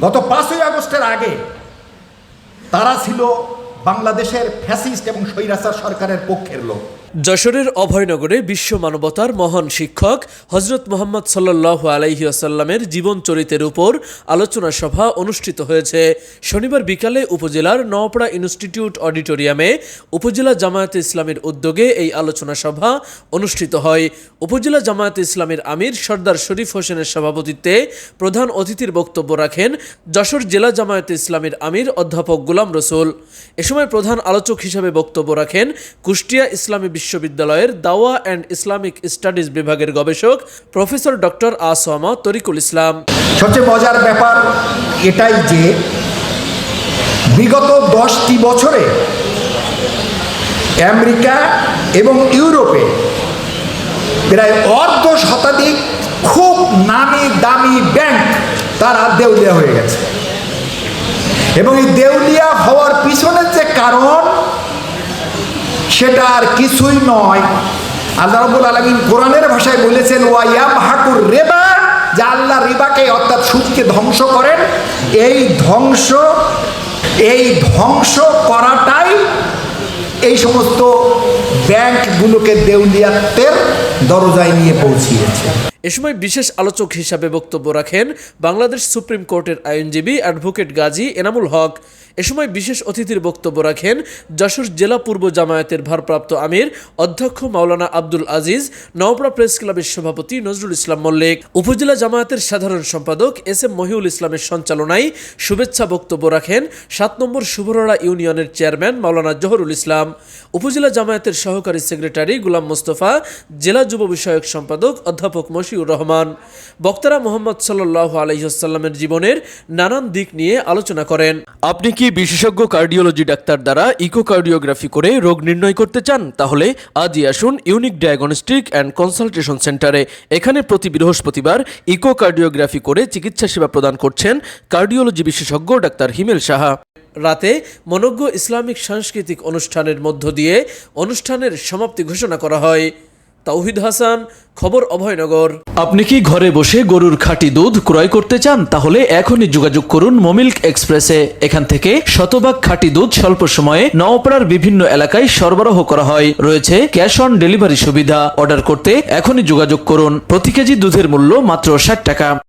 গত 5ই আগস্টের আগে তারা ছিল বাংলাদেশের ফ্যাসিস্ট এবং স্বৈরাচার সরকারের পক্ষের লোক। যশোরের অভয়নগরে বিশ্ব মানবতার মহান শিক্ষক হজরত মুহাম্মদ সাল্লাল্লাহু আলাইহি ওয়াসাল্লামের জীবন চরিত্রের উপর আলোচনা সভা অনুষ্ঠিত হয়েছে। শনিবার বিকালে উপজেলার নওপাড়া ইনস্টিটিউট অডিটোরিয়ামে উপজেলা জামায়াতে ইসলামীর উদ্যোগে এই আলোচনা সভা অনুষ্ঠিত হয়। উপজেলা জামায়াতে ইসলামীর আমির সর্দার শরীফ হোসেনের সভাপতিত্বে প্রধান অতিথির বক্তব্য রাখেন যশোর জেলা জামায়াতে ইসলামীর আমির অধ্যাপক গোলাম রসুল। এ সময় প্রধান আলোচক হিসেবে বক্তব্য রাখেন কুষ্টিয়া ইসলামী বিশ্ববিদ্যালয়ের দাওয়া অ্যান্ড ইসলামিক স্টাডিজ বিভাগের গবেষক প্রফেসর ডক্টর আসওয়ামা তরিকুল ইসলাম। সবচেয়ে মজার ব্যাপার এটাই যে বিগত 10টি বছরে আমেরিকা এবং ইউরোপে প্রায় অর্ধ শতাধিক খুব নামি দামি ব্যাংক তারা দেউলিয়া হয়ে গেছে, এবং এই দেউলিয়া হওয়ার পিছনের যে কারণ সেটা আর কিছুই নয়। আল্লাহ রাব্বুল আলামিন কোরআনের ভাষায় বলেছেন ওয়ায়াবহাকুর রিবা, যে আল্লাহ রিবাকে অর্থাৎ সুদকে ধ্বংস করেন। এই ধ্বংস করাটাই এই সমস্ত ব্যাংকগুলোকে দেউলিয়াতের দরজায় নিয়ে পৌঁছিয়েছে। এ সময় বিশেষ আলোচক হিসাবে বক্তব্য রাখেন বাংলাদেশ সুপ্রিম কোর্টের আইনজীবী অ্যাডভোকেট গাজী এনামুল হক। এ সময় বিশেষ অতিথির বক্তব্য রাখেন যশোর জেলা পূর্ব জামায়াতের ভারপ্রাপ্ত আমির অধ্যক্ষ মাওলানা আব্দুল আজিজ, নওপাড়া প্রেস ক্লাবের সভাপতি নজরুল ইসলাম মল্লিক, উপজেলা জামায়াতের সাধারণ সম্পাদক এস এম মহিউল ইসলামের সঞ্চালনায় শুভেচ্ছা বক্তব্য রাখেন 7 নম্বর শুভরড়া ইউনিয়নের চেয়ারম্যান মাওলানা জহরুল ইসলাম, উপজেলা জামায়াতের সহকারী সেক্রেটারি গোলাম মোস্তফা, জেলা যুব বিষয়ক সম্পাদক অধ্যাপক মশিউর রহমান। বক্তারা মুহাম্মদ সাল্লাল্লাহু আলাইহি ওয়াসাল্লামের জীবনের নানান দিক নিয়ে আলোচনা করেন। আপনি কি বিশেষজ্ঞ কার্ডিওলজি ডাক্তার দ্বারা ইকোকার্ডিওগ্রাফি করে রোগ নির্ণয় করতে চান? তাহলে আজই আসুন ইউনিক ডায়াগনস্টিক অ্যান্ড কনসালটেশন সেন্টারে। এখানে প্রতি বৃহস্পতিবার ইকোকার্ডিওগ্রাফি করে চিকিৎসা সেবা প্রদান করছেন কার্ডিওলজি বিশেষজ্ঞ ডাক্তার হিমেল সাহা। রাতে মনোজ্ঞ ইসলামিক সাংস্কৃতিক অনুষ্ঠানের মধ্য দিয়ে অনুষ্ঠানের সমাপ্তি ঘোষণা করা হয়। তাওহিদ হাসান, খবর অভয়নগর। আপনি কি ঘরে বসে গরুর খাঁটি দুধ ক্রয় করতে চান? তাহলে এখনই যোগাযোগ করুন মোমিল্ক এক্সপ্রেসে। এখান থেকে শতভাগ খাঁটি দুধ স্বল্প সময়ে নওপাড়ার বিভিন্ন এলাকায় সরবরাহ করা হয়। রয়েছে ক্যাশ অন ডেলিভারি সুবিধা। অর্ডার করতে এখনই যোগাযোগ করুন। প্রতি কেজি দুধের মূল্য মাত্র 60 টাকা।